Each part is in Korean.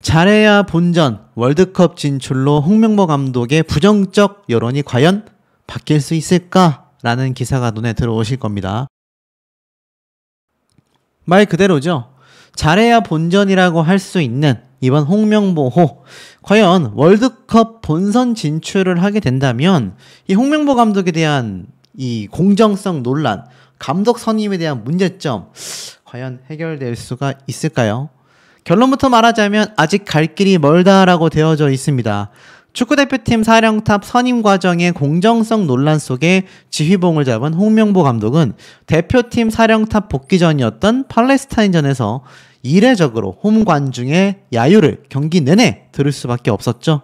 잘해야 본전 월드컵 진출로 홍명보 감독의 부정적 여론이 과연 바뀔 수 있을까라는 기사가 눈에 들어오실 겁니다. 말 그대로죠. 잘해야 본전이라고 할 수 있는 이번 홍명보호, 과연 월드컵 본선 진출을 하게 된다면 이 홍명보 감독에 대한 이 공정성 논란, 감독 선임에 대한 문제점 과연 해결될 수가 있을까요? 결론부터 말하자면 아직 갈 길이 멀다라고 되어져 있습니다. 축구대표팀 사령탑 선임 과정의 공정성 논란 속에 지휘봉을 잡은 홍명보 감독은 대표팀 사령탑 복귀전이었던 팔레스타인전에서 이례적으로 홈 관중의 야유를 경기 내내 들을 수밖에 없었죠.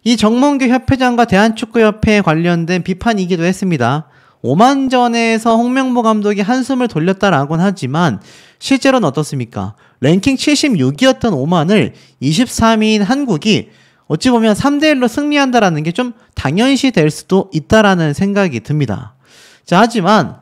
이 정몽규 협회장과 대한축구협회에 관련된 비판이기도 했습니다. 오만전에서 홍명보 감독이 한숨을 돌렸다라고는 하지만 실제로는 어떻습니까? 랭킹 76위였던 오만을 23위인 한국이 어찌 보면 3대1로 승리한다라는 게 좀 당연시 될 수도 있다라는 생각이 듭니다. 자, 하지만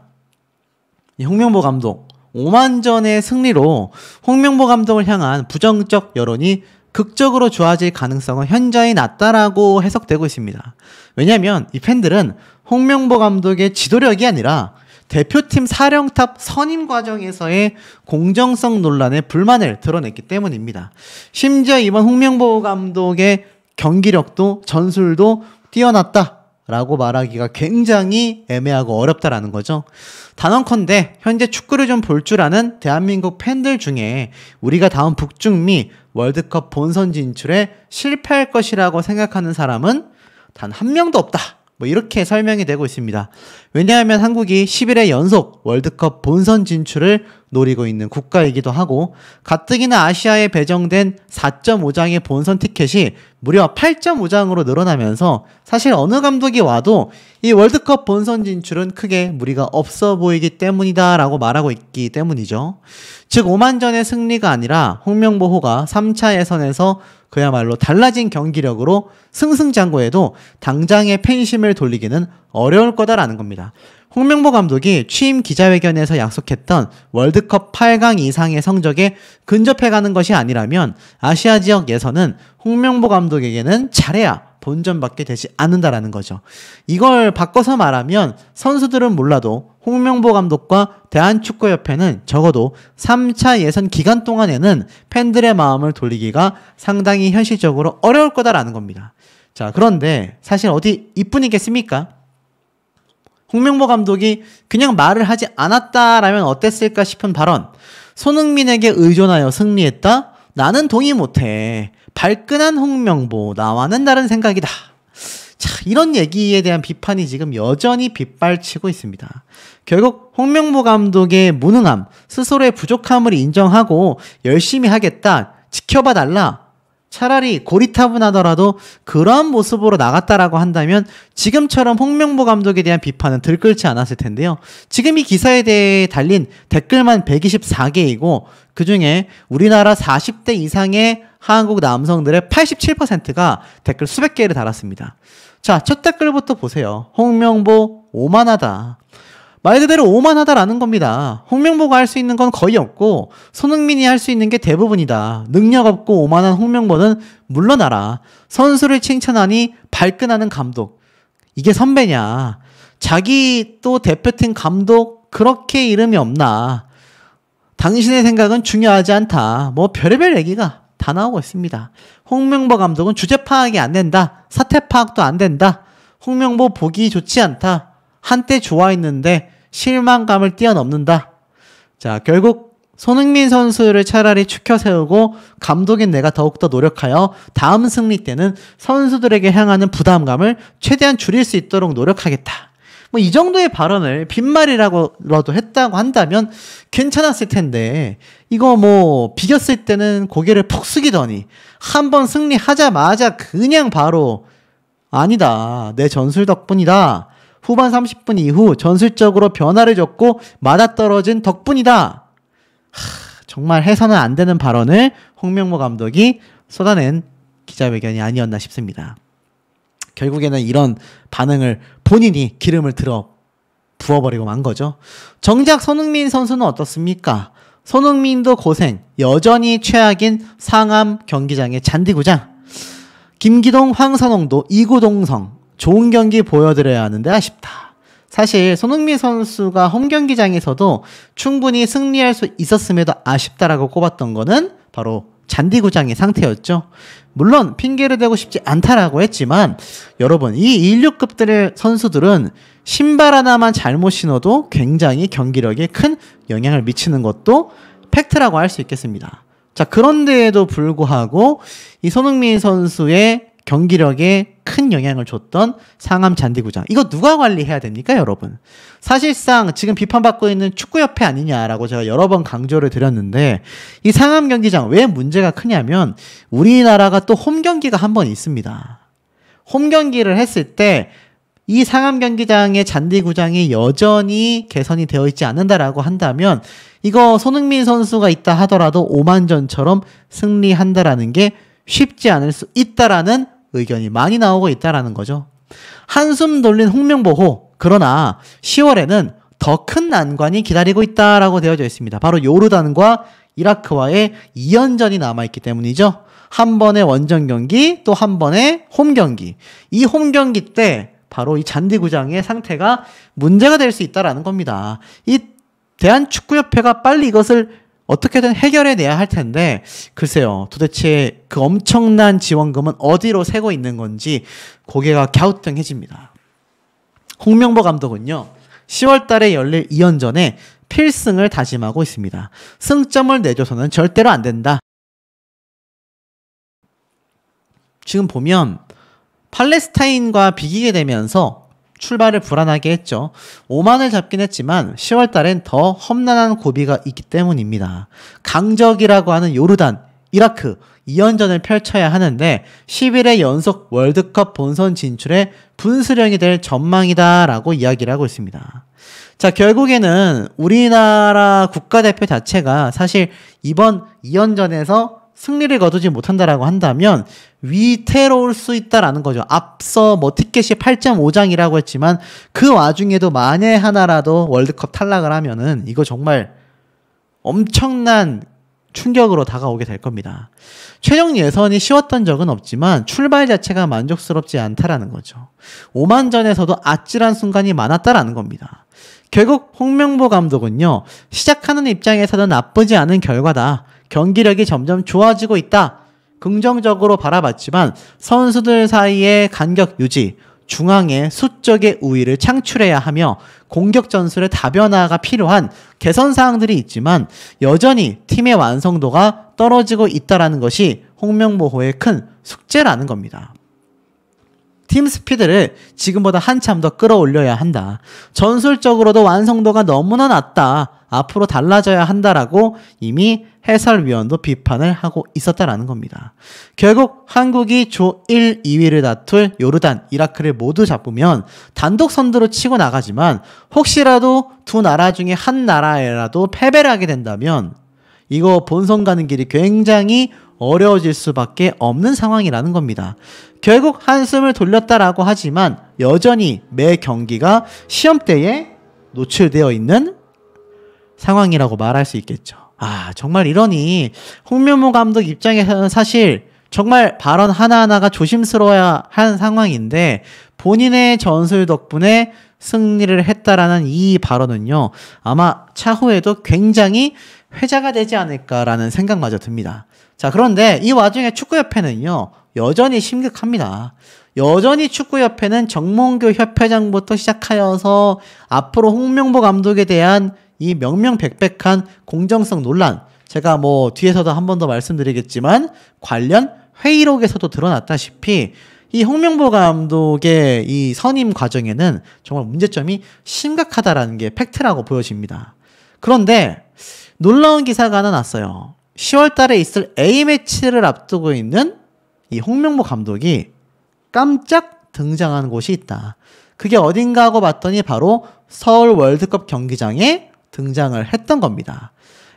이 홍명보 감독 오만전의 승리로 홍명보 감독을 향한 부정적 여론이 극적으로 좋아질 가능성은 현저히 낮다라고 해석되고 있습니다. 왜냐하면 이 팬들은 홍명보 감독의 지도력이 아니라 대표팀 사령탑 선임 과정에서의 공정성 논란에 불만을 드러냈기 때문입니다. 심지어 이번 홍명보 감독의 경기력도 전술도 뛰어났다라고 말하기가 굉장히 애매하고 어렵다라는 거죠. 단언컨대 현재 축구를 좀 볼 줄 아는 대한민국 팬들 중에 우리가 다음 북중미 월드컵 본선 진출에 실패할 것이라고 생각하는 사람은 단 한 명도 없다. 뭐 이렇게 설명이 되고 있습니다. 왜냐하면 한국이 11회 연속 월드컵 본선 진출을 노리고 있는 국가이기도 하고 가뜩이나 아시아에 배정된 4.5장의 본선 티켓이 무려 8.5장으로 늘어나면서 사실 어느 감독이 와도 이 월드컵 본선 진출은 크게 무리가 없어 보이기 때문이다 라고 말하고 있기 때문이죠. 즉 오만전의 승리가 아니라 홍명보호가 3차 예선에서 그야말로 달라진 경기력으로 승승장구해도 당장의 팬심을 돌리기는 어려울 거다라는 겁니다. 홍명보 감독이 취임 기자회견에서 약속했던 월드컵 8강 이상의 성적에 근접해가는 것이 아니라면 아시아 지역 예선은 홍명보 감독에게는 잘해야 본전밖에 되지 않는다라는 거죠. 이걸 바꿔서 말하면 선수들은 몰라도 홍명보 감독과 대한축구협회는 적어도 3차 예선 기간 동안에는 팬들의 마음을 돌리기가 상당히 현실적으로 어려울 거다라는 겁니다. 자, 그런데 사실 어디 이뿐이겠습니까? 홍명보 감독이 그냥 말을 하지 않았다라면 어땠을까 싶은 발언. 손흥민에게 의존하여 승리했다? 나는 동의 못해. 발끈한 홍명보, 나와는 다른 생각이다. 자, 이런 얘기에 대한 비판이 지금 여전히 빗발치고 있습니다. 결국 홍명보 감독의 무능함, 스스로의 부족함을 인정하고 열심히 하겠다, 지켜봐 달라. 차라리 고리타분하더라도 그러한 모습으로 나갔다라고 한다면 지금처럼 홍명보 감독에 대한 비판은 들끓지 않았을 텐데요. 지금 이 기사에 대해 달린 댓글만 124개이고 그중에 우리나라 40대 이상의 한국 남성들의 87%가 댓글 수백 개를 달았습니다. 자, 첫 댓글부터 보세요. 홍명보 오만하다. 말 그대로 오만하다라는 겁니다. 홍명보가 할 수 있는 건 거의 없고 손흥민이 할 수 있는 게 대부분이다. 능력 없고 오만한 홍명보는 물러나라. 선수를 칭찬하니 발끈하는 감독. 이게 선배냐. 자기 또 대표팀 감독 그렇게 이름이 없나. 당신의 생각은 중요하지 않다. 뭐 별의별 얘기가 다 나오고 있습니다. 홍명보 감독은 주제 파악이 안 된다. 사태 파악도 안 된다. 홍명보 보기 좋지 않다. 한때 좋아했는데 실망감을 뛰어넘는다. 자, 결국 손흥민 선수를 차라리 추켜 세우고 감독인 내가 더욱더 노력하여 다음 승리 때는 선수들에게 향하는 부담감을 최대한 줄일 수 있도록 노력하겠다. 뭐 이 정도의 발언을 빈말이라고라도 했다고 한다면 괜찮았을 텐데 이거 뭐 비겼을 때는 고개를 푹 숙이더니 한번 승리하자마자 그냥 바로 아니다. 내 전술 덕분이다. 후반 30분 이후 전술적으로 변화를 줬고 맞아떨어진 덕분이다. 정말 해서는 안 되는 발언을 홍명보 감독이 쏟아낸 기자회견이 아니었나 싶습니다. 결국에는 이런 반응을 본인이 기름을 들어 부어버리고 만 거죠. 정작 손흥민 선수는 어떻습니까? 손흥민도 고생, 여전히 최악인 상암 경기장의 잔디구장. 김기동, 황선홍도 이구동성. 좋은 경기 보여드려야 하는데 아쉽다. 사실 손흥민 선수가 홈경기장에서도 충분히 승리할 수 있었음에도 아쉽다라고 꼽았던 거는 바로 잔디구장의 상태였죠. 물론 핑계를 대고 싶지 않다라고 했지만 여러분, 이 16급들의 선수들은 신발 하나만 잘못 신어도 굉장히 경기력에 큰 영향을 미치는 것도 팩트라고 할 수 있겠습니다. 자, 그런데에도 불구하고 이 손흥민 선수의 경기력에 큰 영향을 줬던 상암 잔디구장, 이거 누가 관리해야 됩니까, 여러분? 사실상 지금 비판받고 있는 축구협회 아니냐라고 제가 여러 번 강조를 드렸는데, 이 상암 경기장 왜 문제가 크냐면 우리나라가 또 홈경기가 한 번 있습니다. 홈경기를 했을 때 이 상암 경기장의 잔디구장이 여전히 개선이 되어 있지 않는다라고 한다면 이거 손흥민 선수가 있다 하더라도 오만전처럼 승리한다라는 게 쉽지 않을 수 있다라는 의견이 많이 나오고 있다라는 거죠. 한숨 돌린 홍명보호. 그러나 10월에는 더 큰 난관이 기다리고 있다라고 되어져 있습니다. 바로 요르단과 이라크와의 2연전이 남아있기 때문이죠. 한 번의 원정 경기, 또 한 번의 홈 경기. 이 홈 경기 때 바로 이 잔디구장의 상태가 문제가 될 수 있다라는 겁니다. 이 대한축구협회가 빨리 이것을 어떻게든 해결해 내야 할 텐데, 글쎄요, 도대체 그 엄청난 지원금은 어디로 새고 있는 건지 고개가 갸우뚱해집니다. 홍명보 감독은요, 10월 달에 열릴 2연전에 필승을 다짐하고 있습니다. 승점을 내줘서는 절대로 안 된다. 지금 보면 팔레스타인과 비기게 되면서 출발을 불안하게 했죠. 오만을 잡긴 했지만 10월 달엔 더 험난한 고비가 있기 때문입니다. 강적이라고 하는 요르단, 이라크 2연전을 펼쳐야 하는데 10일의 연속 월드컵 본선 진출에 분수령이 될 전망이다라고 이야기를 하고 있습니다. 자, 결국에는 우리나라 국가대표 자체가 사실 이번 2연전에서 승리를 거두지 못한다라고 한다면 위태로울 수 있다라는 거죠. 앞서 뭐 티켓이 8.5장이라고 했지만 그 와중에도 만에 하나라도 월드컵 탈락을 하면은 이거 정말 엄청난 충격으로 다가오게 될 겁니다. 최종 예선이 쉬웠던 적은 없지만 출발 자체가 만족스럽지 않다라는 거죠. 오만전에서도 아찔한 순간이 많았다라는 겁니다. 결국 홍명보 감독은요, 시작하는 입장에서는 나쁘지 않은 결과다. 경기력이 점점 좋아지고 있다. 긍정적으로 바라봤지만 선수들 사이의 간격 유지, 중앙에 수적의 우위를 창출해야 하며 공격 전술의 다변화가 필요한 개선 사항들이 있지만 여전히 팀의 완성도가 떨어지고 있다는 것이 홍명보호의 큰 숙제라는 겁니다. 팀 스피드를 지금보다 한참 더 끌어올려야 한다. 전술적으로도 완성도가 너무나 낮다. 앞으로 달라져야 한다라고 이미 해설위원도 비판을 하고 있었다라는 겁니다. 결국 한국이 조 1, 2위를 다툴 요르단, 이라크를 모두 잡으면 단독 선두로 치고 나가지만 혹시라도 두 나라 중에 한 나라에라도 패배를 하게 된다면 이거 본선 가는 길이 굉장히 어려워질 수밖에 없는 상황이라는 겁니다. 결국 한숨을 돌렸다라고 하지만 여전히 매 경기가 시험대에 노출되어 있는 상황이라고 말할 수 있겠죠. 아, 정말 이러니 홍명보 감독 입장에서는 사실 정말 발언 하나하나가 조심스러워야 하는 상황인데 본인의 전술 덕분에 승리를 했다라는 이 발언은요, 아마 차후에도 굉장히 회자가 되지 않을까라는 생각마저 듭니다. 자, 그런데 이 와중에 축구협회는요, 여전히 심각합니다. 여전히 축구협회는 정몽규 협회장부터 시작하여서 앞으로 홍명보 감독에 대한 이 명명백백한 공정성 논란, 제가 뭐 뒤에서도 한 번 더 말씀드리겠지만 관련 회의록에서도 드러났다시피 이 홍명보 감독의 이 선임 과정에는 정말 문제점이 심각하다라는 게 팩트라고 보여집니다. 그런데 놀라운 기사가 하나 났어요. 10월 달에 있을 A매치를 앞두고 있는 이 홍명보 감독이 깜짝 등장한 곳이 있다. 그게 어딘가 하고 봤더니 바로 서울 월드컵 경기장에 등장을 했던 겁니다.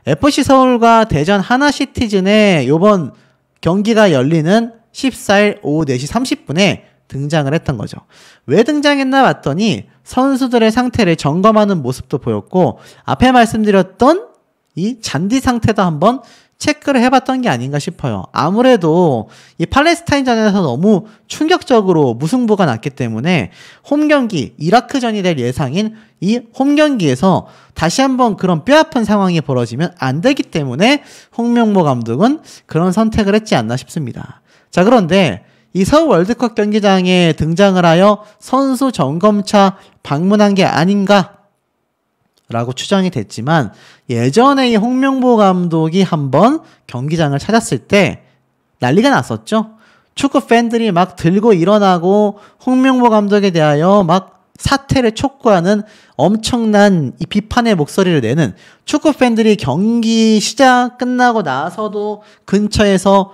FC 서울과 대전 하나시티즌에 이번 경기가 열리는 14일 오후 4시 30분에 등장을 했던 거죠. 왜 등장했나 봤더니 선수들의 상태를 점검하는 모습도 보였고 앞에 말씀드렸던 이 잔디 상태도 한번 체크를 해봤던 게 아닌가 싶어요. 아무래도 이 팔레스타인전에서 너무 충격적으로 무승부가 났기 때문에 홈경기, 이라크전이 될 예상인 이 홈경기에서 다시 한번 그런 뼈아픈 상황이 벌어지면 안 되기 때문에 홍명보 감독은 그런 선택을 했지 않나 싶습니다. 자, 그런데 이 서울 월드컵 경기장에 등장을 하여 선수 점검차 방문한 게 아닌가 라고 추정이 됐지만, 예전에 이 홍명보 감독이 한번 경기장을 찾았을 때 난리가 났었죠. 축구 팬들이 막 들고 일어나고 홍명보 감독에 대하여 막 사퇴를 촉구하는 엄청난 이 비판의 목소리를 내는, 축구 팬들이 경기 시작 끝나고 나서도 근처에서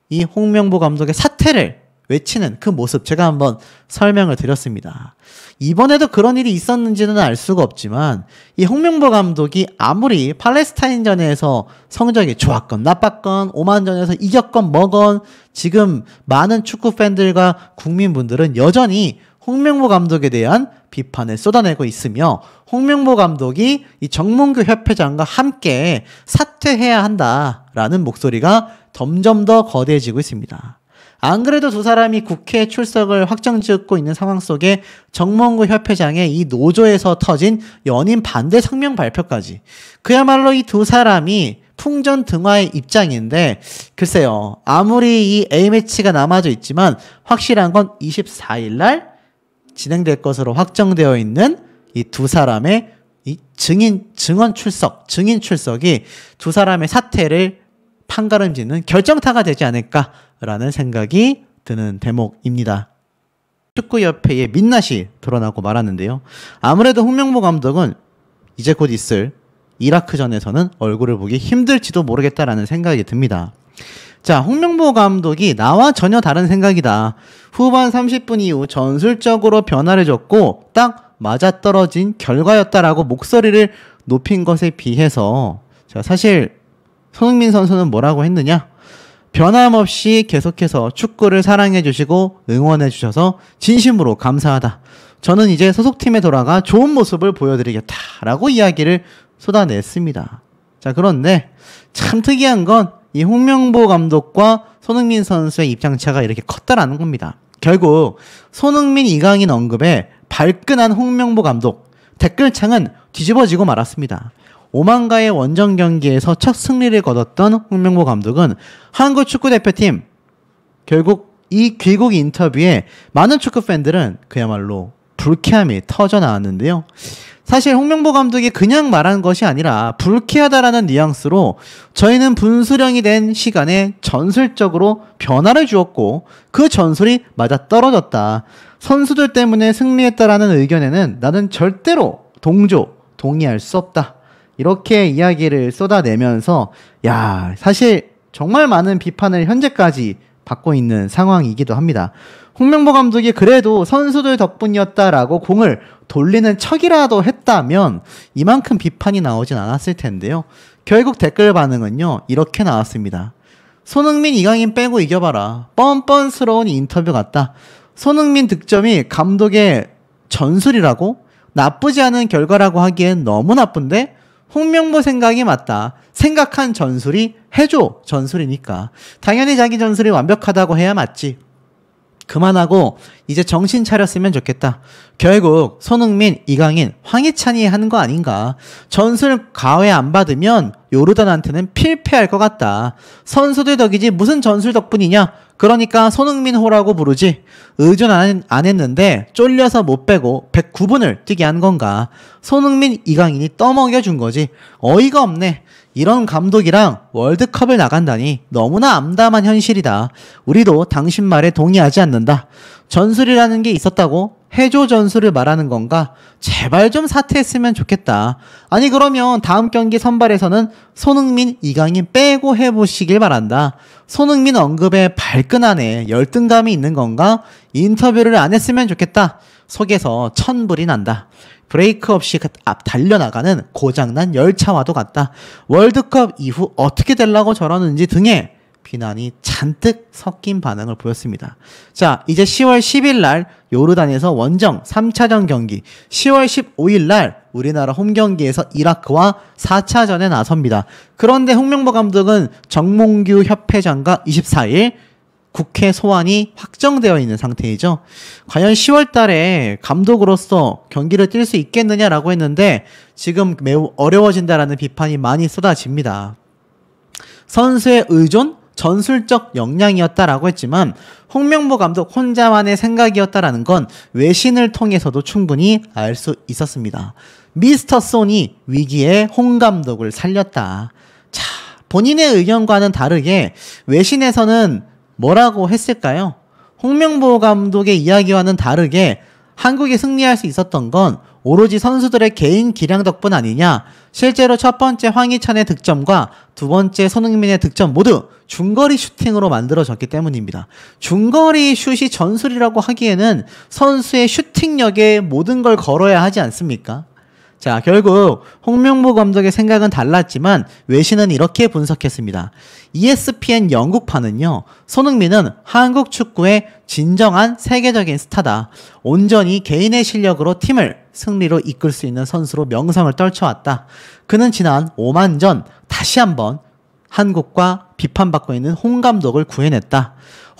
이 홍명보 감독의 사퇴를 외치는 그 모습, 제가 한번 설명을 드렸습니다. 이번에도 그런 일이 있었는지는 알 수가 없지만, 이 홍명보 감독이 아무리 팔레스타인전에서 성적이 좋았건 나빴건, 오만전에서 이겼건 뭐건, 지금 많은 축구 팬들과 국민분들은 여전히 홍명보 감독에 대한 비판을 쏟아내고 있으며, 홍명보 감독이 이 정몽규 협회장과 함께 사퇴해야 한다라는 목소리가 점점 더 거대해지고 있습니다. 안 그래도 두 사람이 국회 출석을 확정짓고 있는 상황 속에 정몽구 협회장의 이 노조에서 터진 연임 반대 성명 발표까지, 그야말로 이 두 사람이 풍전등화의 입장인데, 글쎄요, 아무리 이 A매치가 남아져 있지만 확실한 건 24일 날 진행될 것으로 확정되어 있는 이 두 사람의 이 증인 출석이 두 사람의 사퇴를 판가름짓는 결정타가 되지 않을까라는 생각이 드는 대목입니다. 축구협회의 민낯이 드러나고 말았는데요. 아무래도 홍명보 감독은 이제 곧 있을 이라크전에서는 얼굴을 보기 힘들지도 모르겠다라는 생각이 듭니다. 자, 홍명보 감독이 나와 전혀 다른 생각이다. 후반 30분 이후 전술적으로 변화를 줬고 딱 맞아떨어진 결과였다라고 목소리를 높인 것에 비해서, 자, 사실 손흥민 선수는 뭐라고 했느냐? 변함없이 계속해서 축구를 사랑해 주시고 응원해 주셔서 진심으로 감사하다. 저는 이제 소속팀에 돌아가 좋은 모습을 보여드리겠다라고 이야기를 쏟아냈습니다. 자, 그런데 참 특이한 건 이 홍명보 감독과 손흥민 선수의 입장차가 이렇게 컸다라는 겁니다. 결국 손흥민, 이강인 언급에 발끈한 홍명보 감독, 댓글창은 뒤집어지고 말았습니다. 오만가의 원정 경기에서 첫 승리를 거뒀던 홍명보 감독은 한국 축구대표팀, 결국 이 귀국 인터뷰에 많은 축구 팬들은 그야말로 불쾌함이 터져 나왔는데요. 사실 홍명보 감독이 그냥 말한 것이 아니라 불쾌하다라는 뉘앙스로 저희는 분수령이 된 시간에 전술적으로 변화를 주었고 그 전술이 맞아떨어졌다. 선수들 때문에 승리했다라는 의견에는 나는 절대로 동의할 수 없다. 이렇게 이야기를 쏟아내면서, 야, 사실 정말 많은 비판을 현재까지 받고 있는 상황이기도 합니다. 홍명보 감독이 그래도 선수들 덕분이었다라고 공을 돌리는 척이라도 했다면 이만큼 비판이 나오진 않았을 텐데요. 결국 댓글 반응은요, 이렇게 나왔습니다. 손흥민, 이강인 빼고 이겨봐라. 뻔뻔스러운 인터뷰 같다. 손흥민 득점이 감독의 전술이라고? 나쁘지 않은 결과라고 하기엔 너무 나쁜데? 홍명보 생각이 맞다. 생각한 전술이 해줘 전술이니까. 당연히 자기 전술이 완벽하다고 해야 맞지. 그만하고 이제 정신 차렸으면 좋겠다. 결국 손흥민, 이강인, 황희찬이 하는 거 아닌가. 전술 가외 안 받으면 요르단한테는 필패할 것 같다. 선수들 덕이지 무슨 전술 덕분이냐. 그러니까 손흥민호라고 부르지. 의존 안 했는데 쫄려서 못 빼고 109분을 뛰게 한 건가. 손흥민, 이강인이 떠먹여준 거지. 어이가 없네. 이런 감독이랑 월드컵을 나간다니 너무나 암담한 현실이다. 우리도 당신 말에 동의하지 않는다. 전술이라는 게 있었다고? 해조 전술을 말하는 건가? 제발 좀 사퇴했으면 좋겠다. 아니 그러면 다음 경기 선발에서는 손흥민, 이강인 빼고 해보시길 바란다. 손흥민 언급에 발끈하네. 열등감이 있는 건가? 인터뷰를 안 했으면 좋겠다. 속에서 천불이 난다. 브레이크 없이 앞 달려나가는 고장난 열차와도 같다. 월드컵 이후 어떻게 되려고 저러는지 등의 비난이 잔뜩 섞인 반응을 보였습니다. 자, 이제 10월 10일 날 요르단에서 원정 3차전 경기, 10월 15일 날 우리나라 홈 경기에서 이라크와 4차전에 나섭니다. 그런데 홍명보 감독은 정몽규 협회장과 24일 국회 소환이 확정되어 있는 상태이죠. 과연 10월 달에 감독으로서 경기를 뛸 수 있겠느냐라고 했는데 지금 매우 어려워진다라는 비판이 많이 쏟아집니다. 선수의 의존, 전술적 역량이었다라고 했지만 홍명보 감독 혼자만의 생각이었다라는 건 외신을 통해서도 충분히 알 수 있었습니다. 미스터 손이 위기에 홍 감독을 살렸다. 자, 본인의 의견과는 다르게 외신에서는 뭐라고 했을까요? 홍명보 감독의 이야기와는 다르게 한국이 승리할 수 있었던 건 오로지 선수들의 개인 기량 덕분 아니냐. 실제로 첫 번째 황희찬의 득점과 두 번째 손흥민의 득점 모두 중거리 슈팅으로 만들어졌기 때문입니다. 중거리 슛이 전술이라고 하기에는 선수의 슈팅력에 모든 걸 걸어야 하지 않습니까? 자, 결국 홍명보 감독의 생각은 달랐지만 외신은 이렇게 분석했습니다. ESPN 영국판은요, 손흥민은 한국 축구의 진정한 세계적인 스타다. 온전히 개인의 실력으로 팀을 승리로 이끌 수 있는 선수로 명성을 떨쳐왔다. 그는 지난 오만전 다시 한번 한국과 비판받고 있는 홍 감독을 구해냈다.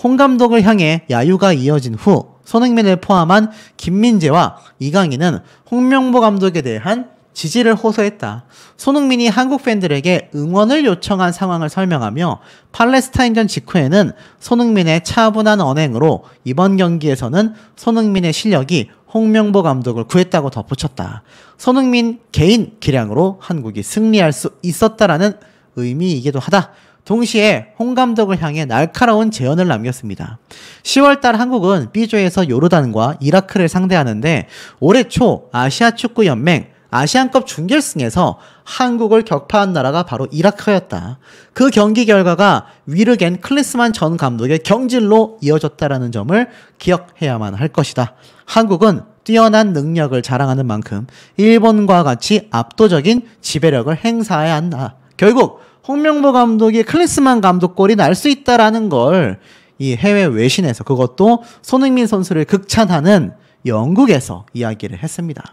홍 감독을 향해 야유가 이어진 후 손흥민을 포함한 김민재와 이강인은 홍명보 감독에 대한 지지를 호소했다. 손흥민이 한국 팬들에게 응원을 요청한 상황을 설명하며 팔레스타인전 직후에는 손흥민의 차분한 언행으로 이번 경기에서는 손흥민의 실력이 홍명보 감독을 구했다고 덧붙였다. 손흥민 개인 기량으로 한국이 승리할 수 있었다라는 의미이기도 하다. 동시에 홍 감독을 향해 날카로운 제언을 남겼습니다. 10월달 한국은 B조에서 요르단과 이라크를 상대하는데 올해 초 아시아축구연맹 아시안컵 준결승에서 한국을 격파한 나라가 바로 이라크였다. 그 경기 결과가 위르겐 클리스만 전 감독의 경질로 이어졌다라는 점을 기억해야만 할 것이다. 한국은 뛰어난 능력을 자랑하는 만큼 일본과 같이 압도적인 지배력을 행사해야 한다. 결국 홍명보 감독이 클리스만 감독 꼴이 날 수 있다라는 걸 이 해외 외신에서, 그것도 손흥민 선수를 극찬하는 영국에서 이야기를 했습니다.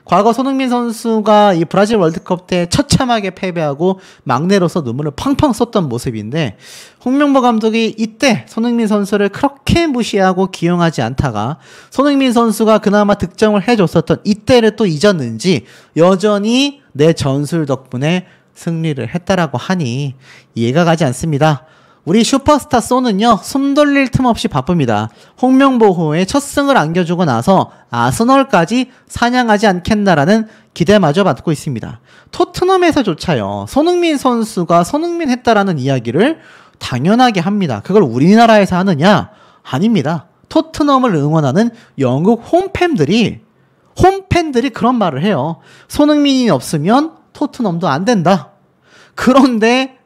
과거 손흥민 선수가 이 브라질 월드컵 때 처참하게 패배하고 막내로서 눈물을 펑펑 쏟던 모습인데 홍명보 감독이 이때 손흥민 선수를 그렇게 무시하고 기용하지 않다가 손흥민 선수가 그나마 득점을 해줬었던 이때를 또 잊었는지 여전히 내 전술 덕분에 승리를 했다라고 하니 이해가 가지 않습니다. 우리 슈퍼스타 소는요, 숨 돌릴 틈 없이 바쁩니다. 홍명보호의 첫 승을 안겨주고 나서 아스널까지 사냥하지 않겠나라는 기대마저 받고 있습니다. 토트넘에서조차요, 손흥민 선수가 손흥민 했다라는 이야기를 당연하게 합니다. 그걸 우리나라에서 하느냐? 아닙니다. 토트넘을 응원하는 영국 홈팬들이 그런 말을 해요. 손흥민이 없으면 토트넘도 안 된다. 그런데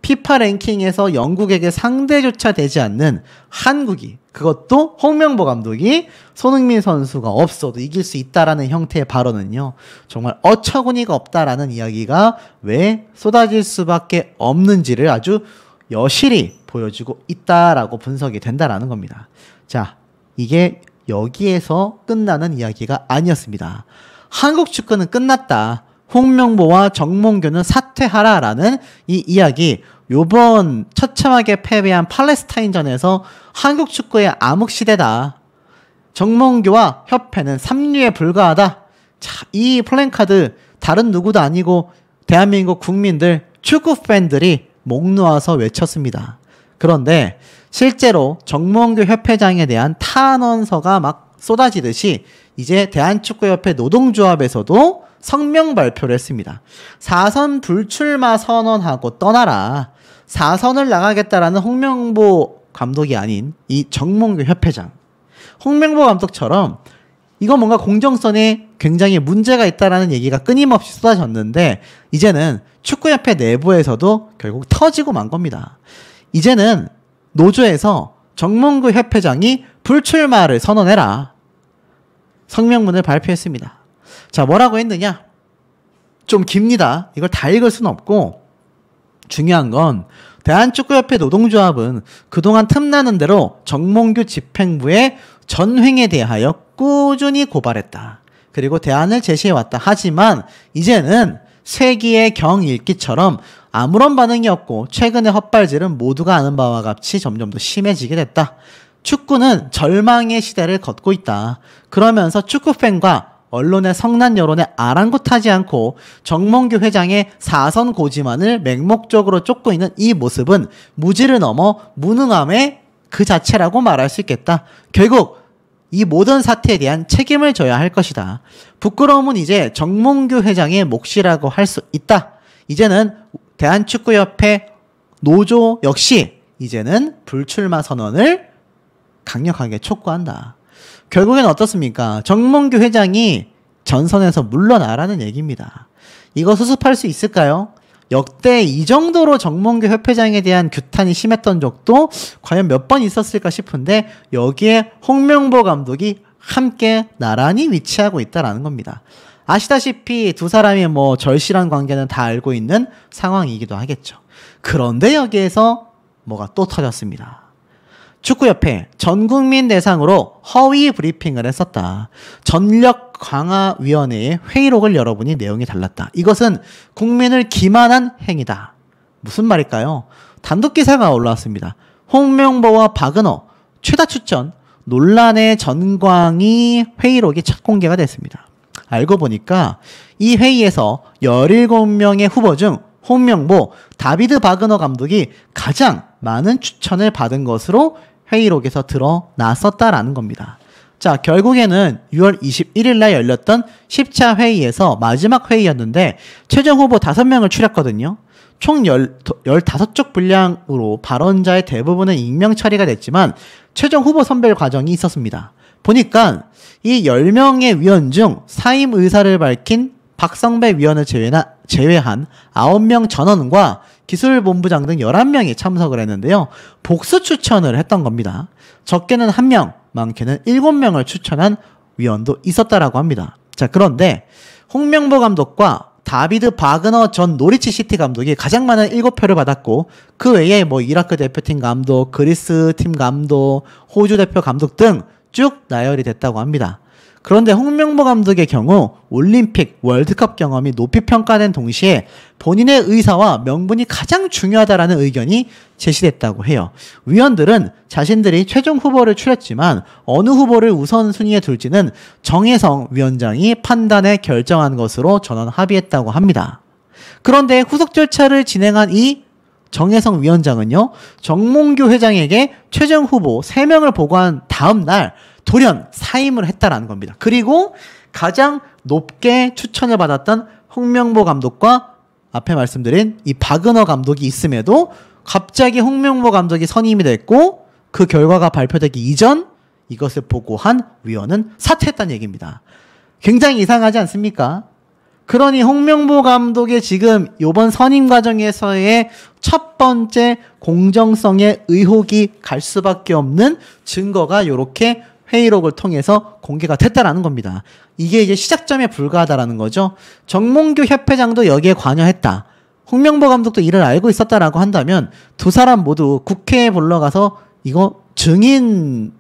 피파 랭킹에서 영국에게 상대조차 되지 않는 한국이, 그것도 홍명보 감독이 손흥민 선수가 없어도 이길 수 있다라는 형태의 발언은요, 정말 어처구니가 없다라는 이야기가 왜 쏟아질 수밖에 없는지를 아주 여실히 보여주고 있다라고 분석이 된다라는 겁니다. 자, 이게 여기에서 끝나는 이야기가 아니었습니다. 한국 축구는 끝났다. 홍명보와 정몽규는 사퇴하라라는 이 이야기, 요번 처참하게 패배한 팔레스타인전에서 한국 축구의 암흑시대다. 정몽규와 협회는 삼류에 불과하다. 자, 이 플랜카드 다른 누구도 아니고 대한민국 국민들, 축구 팬들이 목 놓아서 외쳤습니다. 그런데 실제로 정몽규 협회장에 대한 탄원서가 막 쏟아지듯이 이제 대한축구협회 노동조합에서도 성명 발표를 했습니다. 4선 불출마 선언하고 떠나라. 4선을 나가겠다라는 홍명보 감독이 아닌 이 정몽규 협회장. 홍명보 감독처럼 이거 뭔가 공정성에 굉장히 문제가 있다라는 얘기가 끊임없이 쏟아졌는데 이제는 축구협회 내부에서도 결국 터지고 만 겁니다. 이제는 노조에서 정몽규 협회장이 불출마를 선언해라. 성명문을 발표했습니다. 자, 뭐라고 했느냐? 좀 깁니다. 이걸 다 읽을 수는 없고 중요한 건 대한축구협회 노동조합은 그동안 틈나는 대로 정몽규 집행부의 전횡에 대하여 꾸준히 고발했다. 그리고 대안을 제시해왔다. 하지만 이제는 쇠기의 경읽기처럼 아무런 반응이 없고 최근의 헛발질은 모두가 아는 바와 같이 점점 더 심해지게 됐다. 축구는 절망의 시대를 걷고 있다. 그러면서 축구팬과 언론의 성난 여론에 아랑곳하지 않고 정몽규 회장의 사선 고지만을 맹목적으로 쫓고 있는 이 모습은 무지를 넘어 무능함의 그 자체라고 말할 수 있겠다. 결국 이 모든 사태에 대한 책임을 져야 할 것이다. 부끄러움은 이제 정몽규 회장의 몫이라고 할 수 있다. 이제는 대한축구협회 노조 역시 이제는 불출마 선언을 강력하게 촉구한다. 결국엔 어떻습니까? 정몽규 회장이 전선에서 물러나라는 얘기입니다. 이거 수습할 수 있을까요? 역대 이 정도로 정몽규 협회장에 대한 규탄이 심했던 적도 과연 몇 번 있었을까 싶은데 여기에 홍명보 감독이 함께 나란히 위치하고 있다는 겁니다. 아시다시피 두 사람의 뭐 절실한 관계는 다 알고 있는 상황이기도 하겠죠. 그런데 여기에서 뭐가 또 터졌습니다. 축구협회 전국민 대상으로 허위 브리핑을 했었다. 전력강화위원회의 회의록을 열어보니 내용이 달랐다. 이것은 국민을 기만한 행위다. 무슨 말일까요? 단독기사가 올라왔습니다. 홍명보와 박은호 최다 추천 논란의 전광희 회의록이 첫 공개가 됐습니다. 알고 보니까 이 회의에서 17명의 후보 중 홍명보, 다비드 박은호 감독이 가장 많은 추천을 받은 것으로 회의록에서 드러났었다라는 겁니다. 자, 결국에는 6월 21일 날 열렸던 10차 회의에서 마지막 회의였는데 최종 후보 5명을 추렸거든요. 총 15쪽 분량으로 발언자의 대부분은 익명 처리가 됐지만 최종 후보 선별 과정이 있었습니다. 보니까 이 10명의 위원 중 사임 의사를 밝힌 박성배 위원을 제외한 9명 전원과 기술본부장 등 11명이 참석을 했는데요. 복수 추천을 했던 겁니다. 적게는 1명, 많게는 7명을 추천한 위원도 있었다라고 합니다. 자, 그런데 홍명보 감독과 다비드 바그너 전 노리치 시티 감독이 가장 많은 7표를 받았고 그 외에 뭐 이라크 대표팀 감독, 그리스 팀 감독, 호주 대표 감독 등 쭉 나열이 됐다고 합니다. 그런데 홍명보 감독의 경우 올림픽, 월드컵 경험이 높이 평가된 동시에 본인의 의사와 명분이 가장 중요하다라는 의견이 제시됐다고 해요. 위원들은 자신들이 최종 후보를 추렸지만 어느 후보를 우선순위에 둘지는 정혜성 위원장이 판단해 결정한 것으로 전원 합의했다고 합니다. 그런데 후속 절차를 진행한 이 정혜성 위원장은요, 정몽규 회장에게 최종 후보 3명을 보고한 다음 날 돌연 사임을 했다라는 겁니다. 그리고 가장 높게 추천을 받았던 홍명보 감독과 앞에 말씀드린 이 박은호 감독이 있음에도 갑자기 홍명보 감독이 선임이 됐고 그 결과가 발표되기 이전 이것을 보고한 위원은 사퇴했다는 얘기입니다. 굉장히 이상하지 않습니까? 그러니 홍명보 감독의 지금 이번 선임 과정에서의 첫 번째 공정성의 의혹이 갈 수밖에 없는 증거가 이렇게 회의록을 통해서 공개가 됐다라는 겁니다. 이게 이제 시작점에 불과하다라는 거죠. 정몽규 협회장도 여기에 관여했다. 홍명보 감독도 이를 알고 있었다라고 한다면 두 사람 모두 국회에 불러가서 이거 증인으로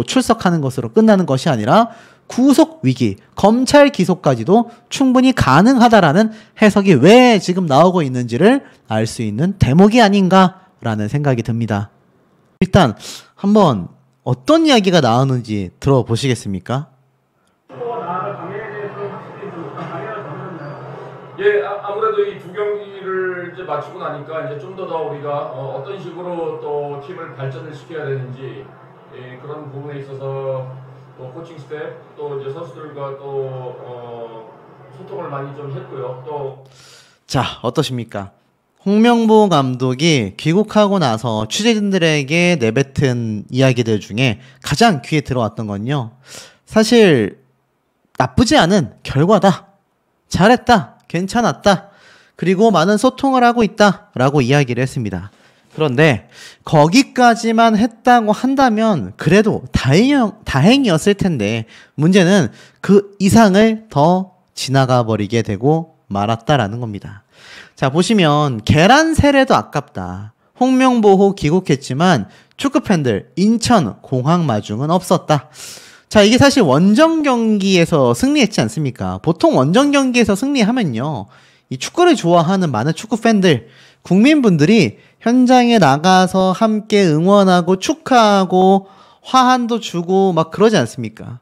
출석하는 것으로 끝나는 것이 아니라 구속 위기, 검찰 기소까지도 충분히 가능하다라는 해석이 왜 지금 나오고 있는지를 알 수 있는 대목이 아닌가라는 생각이 듭니다. 일단 한번 어떤 이야기가 나오는지 들어보시겠습니까? 예, 아무래도 이 두 경기를 이제 마치고 나니까 이제 좀 더 우리가 어떤 식으로 또 팀을 발전을 시켜야 되는지 그런 부분에 있어서 또 코칭 스텝 또 이제 선수들과 또 소통을 많이 좀 했고요. 또 자, 어떠십니까? 홍명보 감독이 귀국하고 나서 취재진들에게 내뱉은 이야기들 중에 가장 귀에 들어왔던 건요. 사실 나쁘지 않은 결과다. 잘했다. 괜찮았다. 그리고 많은 소통을 하고 있다. 라고 이야기를 했습니다. 그런데 거기까지만 했다고 한다면 그래도 다행이었을 텐데 문제는 그 이상을 더 지나가 버리게 되고 말았다라는 겁니다. 자, 보시면 계란 세례도 아깝다. 홍명보호 귀국했지만 축구팬들 인천 공항 마중은 없었다. 자, 이게 사실 원정 경기에서 승리했지 않습니까? 보통 원정 경기에서 승리하면요, 이 축구를 좋아하는 많은 축구 팬들, 국민분들이 현장에 나가서 함께 응원하고 축하하고 화환도 주고 막 그러지 않습니까?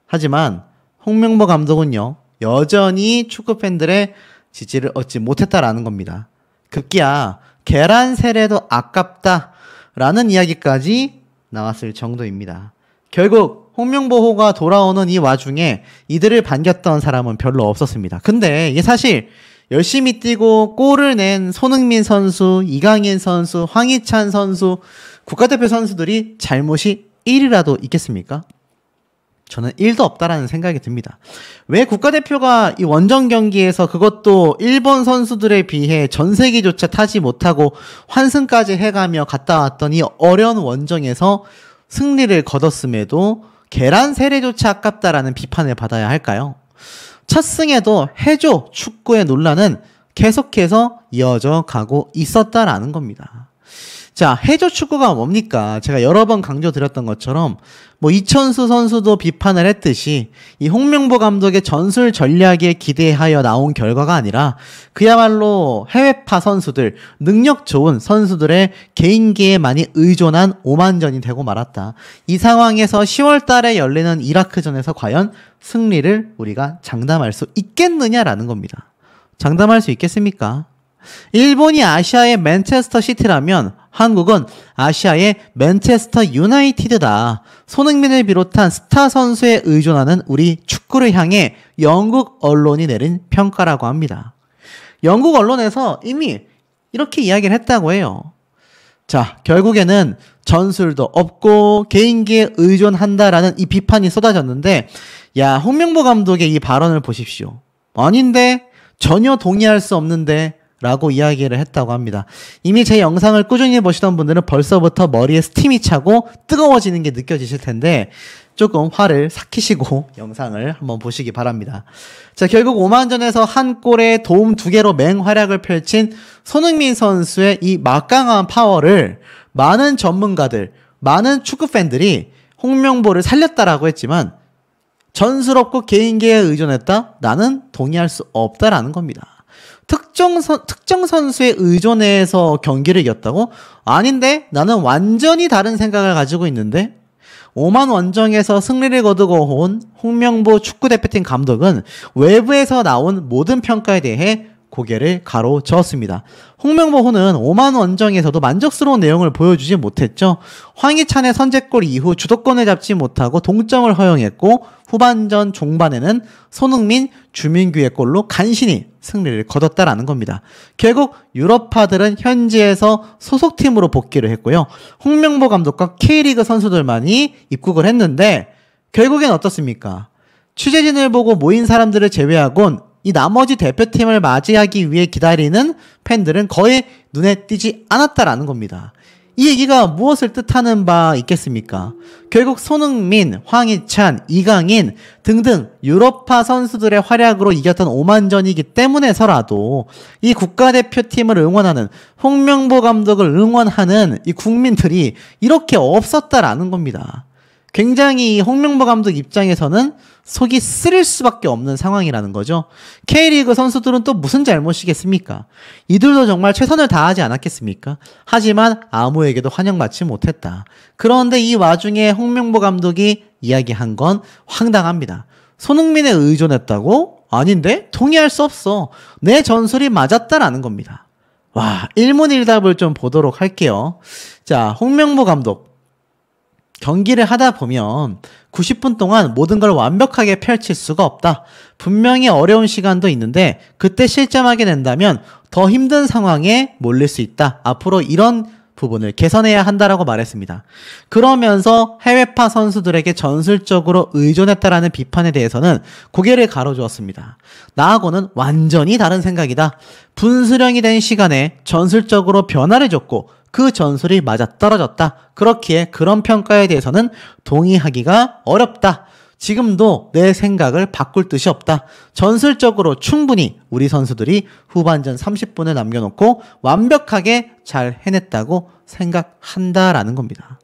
하지만 홍명보 감독은요, 여전히 축구 팬들의 지지를 얻지 못했다라는 겁니다. 급기야 계란 세례도 아깝다라는 이야기까지 나왔을 정도입니다. 결국 홍명보호가 돌아오는 이 와중에 이들을 반겼던 사람은 별로 없었습니다. 근데 이게 사실 열심히 뛰고 골을 낸 손흥민 선수, 이강인 선수, 황희찬 선수, 국가대표 선수들이 잘못이 1이라도 있겠습니까? 저는 1도 없다라는 생각이 듭니다. 왜 국가대표가 이 원정 경기에서 그것도 일본 선수들에 비해 전세기조차 타지 못하고 환승까지 해가며 갔다 왔던 이 어려운 원정에서 승리를 거뒀음에도 계란 세례조차 아깝다라는 비판을 받아야 할까요? 첫 승에도 해조 축구의 논란은 계속해서 이어져 가고 있었다라는 겁니다. 자, 해조 축구가 뭡니까? 제가 여러 번 강조드렸던 것처럼 이천수 선수도 비판을 했듯이 이 홍명보 감독의 전술 전략에 기대하여 나온 결과가 아니라 그야말로 해외파 선수들, 능력 좋은 선수들의 개인기에 많이 의존한 오만전이 되고 말았다. 이 상황에서 10월 달에 열리는 이라크전에서 과연 승리를 우리가 장담할 수 있겠느냐라는 겁니다. 장담할 수 있겠습니까? 일본이 아시아의 맨체스터 시티라면 한국은 아시아의 맨체스터 유나이티드다. 손흥민을 비롯한 스타 선수에 의존하는 우리 축구를 향해 영국 언론이 내린 평가라고 합니다. 영국 언론에서 이미 이렇게 이야기를 했다고 해요. 자, 결국에는 전술도 없고 개인기에 의존한다라는 이 비판이 쏟아졌는데, 야, 홍명보 감독의 이 발언을 보십시오. 아닌데, 전혀 동의할 수 없는데 라고 이야기를 했다고 합니다. 이미 제 영상을 꾸준히 보시던 분들은 벌써부터 머리에 스팀이 차고 뜨거워지는 게 느껴지실 텐데 조금 화를 삭히시고 영상을 한번 보시기 바랍니다. 자, 결국 오만전에서 한 골에 도움 2개로 맹활약을 펼친 손흥민 선수의 이 막강한 파워를 많은 전문가들, 많은 축구 팬들이 홍명보를 살렸다라고 했지만 전술 없고 개인기에 의존했다? 나는 동의할 수 없다라는 겁니다. 특정 선수에 의존해서 경기를 이겼다고? 아닌데? 나는 완전히 다른 생각을 가지고 있는데? 오만 원정에서 승리를 거두고 온 홍명보 축구대표팀 감독은 외부에서 나온 모든 평가에 대해 고개를 가로저었습니다. 홍명보호는 오만 원정에서도 만족스러운 내용을 보여주지 못했죠. 황희찬의 선제골 이후 주도권을 잡지 못하고 동점을 허용했고 후반전 종반에는 손흥민, 주민규의 골로 간신히 승리를 거뒀다라는 겁니다. 결국 유럽파들은 현지에서 소속팀으로 복귀를 했고요. 홍명보 감독과 K리그 선수들만이 입국을 했는데 결국엔 어떻습니까? 취재진을 보고 모인 사람들을 제외하곤 이 나머지 대표팀을 맞이하기 위해 기다리는 팬들은 거의 눈에 띄지 않았다라는 겁니다. 이 얘기가 무엇을 뜻하는 바 있겠습니까? 결국 손흥민, 황희찬, 이강인 등등 유럽파 선수들의 활약으로 이겼던 오만전이기 때문에서라도 이 국가대표팀을 응원하는 홍명보 감독을 응원하는 이 국민들이 이렇게 없었다라는 겁니다. 굉장히 홍명보 감독 입장에서는 속이 쓰릴 수밖에 없는 상황이라는 거죠. K리그 선수들은 또 무슨 잘못이겠습니까? 이들도 정말 최선을 다하지 않았겠습니까? 하지만 아무에게도 환영받지 못했다. 그런데 이 와중에 홍명보 감독이 이야기한 건 황당합니다. 손흥민에 의존했다고? 아닌데? 동의할 수 없어. 내 전술이 맞았다라는 겁니다. 와, 일문일답을 좀 보도록 할게요. 자, 홍명보 감독. 경기를 하다 보면 90분 동안 모든 걸 완벽하게 펼칠 수가 없다. 분명히 어려운 시간도 있는데 그때 실점하게 된다면 더 힘든 상황에 몰릴 수 있다. 앞으로 이런 부분을 개선해야 한다라고 말했습니다. 그러면서 해외파 선수들에게 전술적으로 의존했다라는 비판에 대해서는 고개를 가로주었습니다. 나하고는 완전히 다른 생각이다. 분수령이 된 시간에 전술적으로 변화를 줬고 그 전술이 맞아떨어졌다. 그렇기에 그런 평가에 대해서는 동의하기가 어렵다. 지금도 내 생각을 바꿀 뜻이 없다. 전술적으로 충분히 우리 선수들이 후반전 30분을 남겨놓고 완벽하게 잘 해냈다고 생각한다라는 겁니다.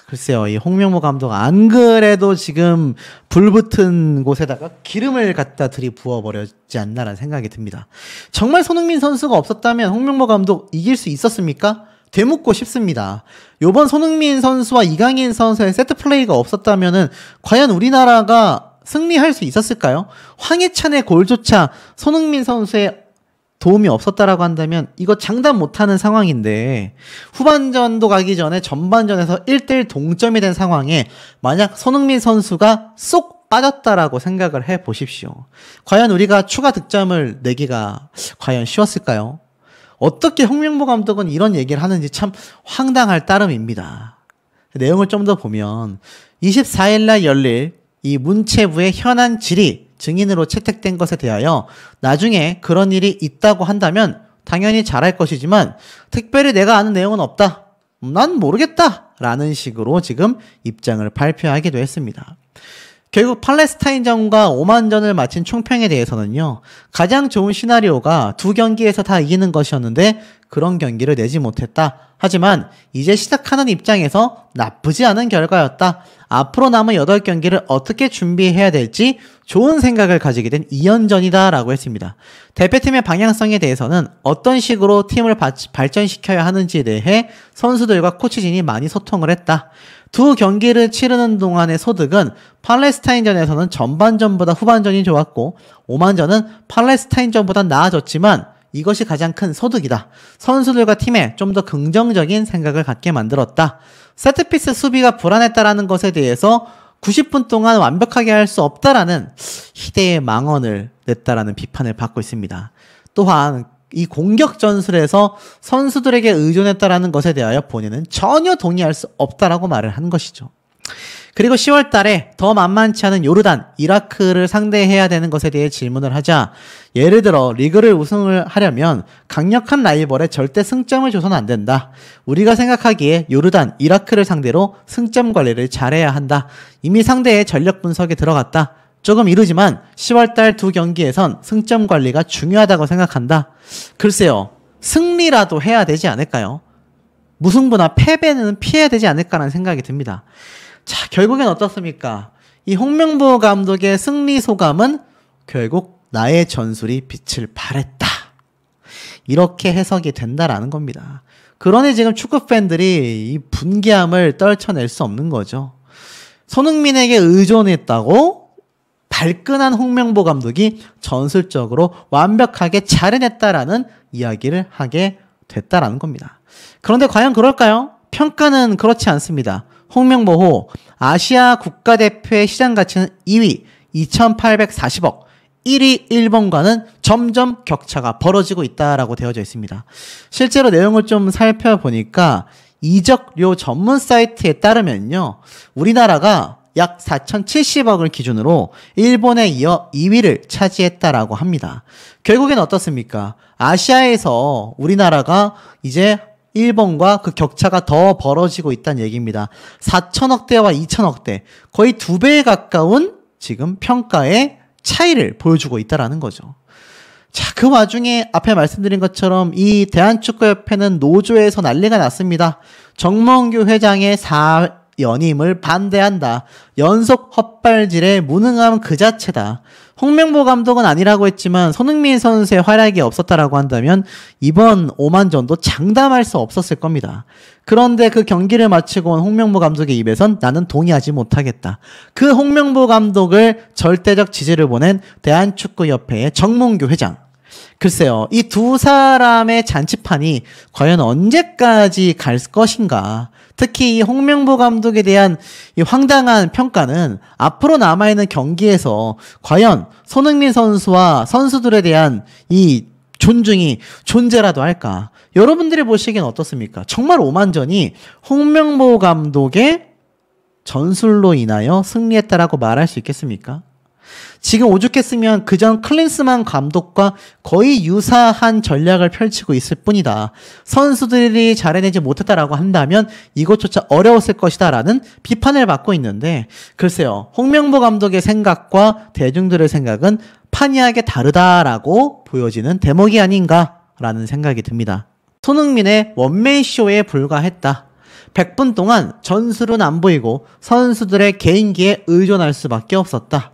글쎄요, 이 홍명보 감독 안 그래도 지금 불붙은 곳에다가 기름을 갖다 들이부어버렸지 않나라는 생각이 듭니다. 정말 손흥민 선수가 없었다면 홍명보 감독 이길 수 있었습니까? 되묻고 싶습니다. 요번 손흥민 선수와 이강인 선수의 세트 플레이가 없었다면은 과연 우리나라가 승리할 수 있었을까요? 황희찬의 골조차 손흥민 선수의 도움이 없었다라고 한다면 이거 장담 못하는 상황인데, 후반전도 가기 전에 전반전에서 1대1 동점이 된 상황에 만약 손흥민 선수가 쏙 빠졌다라고 생각을 해보십시오. 과연 우리가 추가 득점을 내기가 과연 쉬웠을까요? 어떻게 홍명보 감독은 이런 얘기를 하는지 참 황당할 따름입니다. 내용을 좀 더 보면 24일날 열릴 이 문체부의 현안 질의 증인으로 채택된 것에 대하여 나중에 그런 일이 있다고 한다면 당연히 잘할 것이지만 특별히 내가 아는 내용은 없다. 난 모르겠다. 라는 식으로 지금 입장을 발표하기도 했습니다. 결국 팔레스타인전과 오만전을 마친 총평에 대해서는요, 가장 좋은 시나리오가 두 경기에서 다 이기는 것이었는데 그런 경기를 내지 못했다. 하지만 이제 시작하는 입장에서 나쁘지 않은 결과였다. 앞으로 남은 8경기를 어떻게 준비해야 될지 좋은 생각을 가지게 된 2연전이다 라고 했습니다. 대표팀의 방향성에 대해서는 어떤 식으로 팀을 발전시켜야 하는지에 대해 선수들과 코치진이 많이 소통을 했다. 두 경기를 치르는 동안의 소득은 팔레스타인전에서는 전반전보다 후반전이 좋았고 오만전은 팔레스타인전보다 나아졌지만 이것이 가장 큰 소득이다. 선수들과 팀에 좀 더 긍정적인 생각을 갖게 만들었다. 세트피스 수비가 불안했다라는 것에 대해서 90분 동안 완벽하게 할 수 없다라는 희대의 망언을 냈다라는 비판을 받고 있습니다. 또한 이 공격 전술에서 선수들에게 의존했다라는 것에 대하여 본인은 전혀 동의할 수 없다라고 말을 한 것이죠. 그리고 10월 달에 더 만만치 않은 요르단, 이라크를 상대해야 되는 것에 대해 질문을 하자, 예를 들어 리그를 우승을 하려면 강력한 라이벌에 절대 승점을 줘서는 안 된다. 우리가 생각하기에 요르단, 이라크를 상대로 승점 관리를 잘해야 한다. 이미 상대의 전력 분석에 들어갔다. 조금 이르지만 10월달 두 경기에선 승점 관리가 중요하다고 생각한다. 글쎄요, 승리라도 해야 되지 않을까요? 무승부나 패배는 피해야 되지 않을까라는 생각이 듭니다. 자, 결국엔 어떻습니까? 이 홍명보 감독의 승리 소감은 결국 나의 전술이 빛을 발했다. 이렇게 해석이 된다라는 겁니다. 그러니 지금 축구 팬들이 이 분개함을 떨쳐낼 수 없는 거죠. 손흥민에게 의존했다고 발끈한 홍명보 감독이 전술적으로 완벽하게 잘 해냈다라는 이야기를 하게 됐다라는 겁니다. 그런데 과연 그럴까요? 평가는 그렇지 않습니다. 홍명보호 아시아 국가대표의 시장 가치는 2위 2,840억, 1위 일본과는 점점 격차가 벌어지고 있다라고 되어져 있습니다. 실제로 내용을 좀 살펴보니까 이적료 전문 사이트에 따르면요, 우리나라가 약 4,070억을 기준으로 일본에 이어 2위를 차지했다라고 합니다. 결국엔 어떻습니까? 아시아에서 우리나라가 이제 일본과 그 격차가 더 벌어지고 있다는 얘기입니다. 4천억대와 2천억대, 거의 2배에 가까운 지금 평가의 차이를 보여주고 있다라는 거죠. 자, 그 와중에 앞에 말씀드린 것처럼 이 대한축구협회는 노조에서 난리가 났습니다. 정몽규 회장의 연임을 반대한다. 연속 헛발질에 무능함 그 자체다. 홍명보 감독은 아니라고 했지만 손흥민 선수의 활약이 없었다라고 한다면 이번 오만전도 장담할 수 없었을 겁니다. 그런데 그 경기를 마치고 온 홍명보 감독의 입에선 나는 동의하지 못하겠다. 그 홍명보 감독을 절대적 지지를 보낸 대한축구협회의 정몽규 회장. 글쎄요, 이 두 사람의 잔치판이 과연 언제까지 갈 것인가. 특히 이 홍명보 감독에 대한 이 황당한 평가는 앞으로 남아있는 경기에서 과연 손흥민 선수와 선수들에 대한 이 존중이 존재라도 할까. 여러분들이 보시기엔 어떻습니까? 정말 오만전이 홍명보 감독의 전술로 인하여 승리했다라고 말할 수 있겠습니까? 지금 오죽했으면 그전 클린스만 감독과 거의 유사한 전략을 펼치고 있을 뿐이다. 선수들이 잘해내지 못했다라고 한다면 이것조차 어려웠을 것이다 라는 비판을 받고 있는데, 글쎄요, 홍명보 감독의 생각과 대중들의 생각은 판이하게 다르다라고 보여지는 대목이 아닌가라는 생각이 듭니다. 손흥민의 원맨쇼에 불과했다. 100분 동안 전술은 안 보이고 선수들의 개인기에 의존할 수밖에 없었다.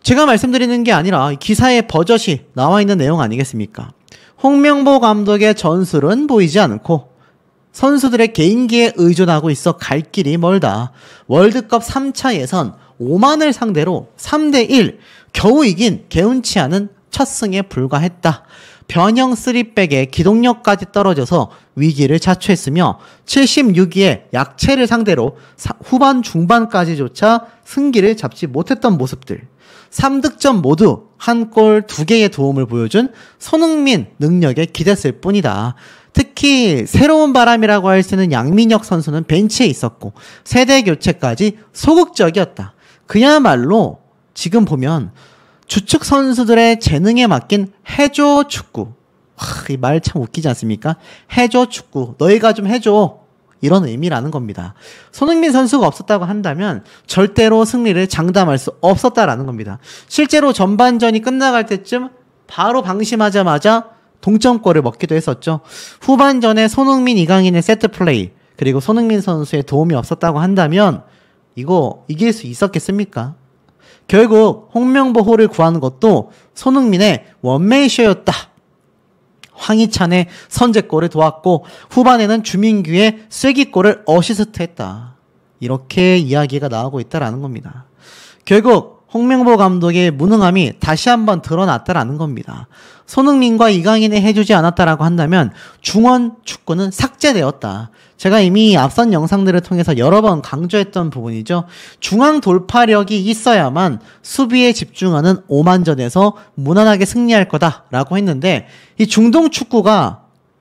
제가 말씀드리는 게 아니라 기사의 버젓이 나와 있는 내용 아니겠습니까? 홍명보 감독의 전술은 보이지 않고 선수들의 개인기에 의존하고 있어 갈 길이 멀다. 월드컵 3차 예선 오만을 상대로 3대1 겨우 이긴 개운치 않은 첫 승에 불과했다. 변형 3백의 기동력까지 떨어져서 위기를 자초했으며 76위의 약체를 상대로 후반 중반까지조차 승기를 잡지 못했던 모습들. 3득점 모두 한 골 2개의 도움을 보여준 손흥민 능력에 기댔을 뿐이다. 특히 새로운 바람이라고 할 수 있는 양민혁 선수는 벤치에 있었고 세대 교체까지 소극적이었다. 그야말로 지금 보면 주축 선수들의 재능에 맡긴 해줘 축구. 이 말 참 웃기지 않습니까? 해줘 축구. 너희가 좀 해줘. 이런 의미라는 겁니다. 손흥민 선수가 없었다고 한다면 절대로 승리를 장담할 수 없었다라는 겁니다. 실제로 전반전이 끝나갈 때쯤 바로 방심하자마자 동점골을 먹기도 했었죠. 후반전에 손흥민, 이강인의 세트 플레이, 그리고 손흥민 선수의 도움이 없었다고 한다면 이거 이길 수 있었겠습니까? 결국 홍명보호를 구하는 것도 손흥민의 원맨쇼였다. 황희찬의 선제골을 도왔고 후반에는 주민규의 쐐기골을 어시스트했다. 이렇게 이야기가 나오고 있다라는 겁니다. 결국 홍명보 감독의 무능함이 다시 한번 드러났다라는 겁니다. 손흥민과 이강인이 해주지 않았다라고 한다면 중원 축구는 삭제되었다. 제가 이미 앞선 영상들을 통해서 여러 번 강조했던 부분이죠. 중앙 돌파력이 있어야만 수비에 집중하는 오만전에서 무난하게 승리할 거다라고 했는데, 이 중동 축구가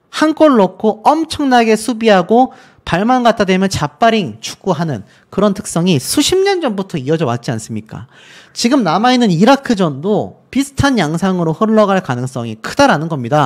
한 골 넣고 엄청나게 수비하고 발만 갖다 대면 잡바링 축구하는 그런 특성이 수십 년 전부터 이어져 왔지 않습니까? 지금 남아있는 이라크전도 비슷한 양상으로 흘러갈 가능성이 크다라는 겁니다.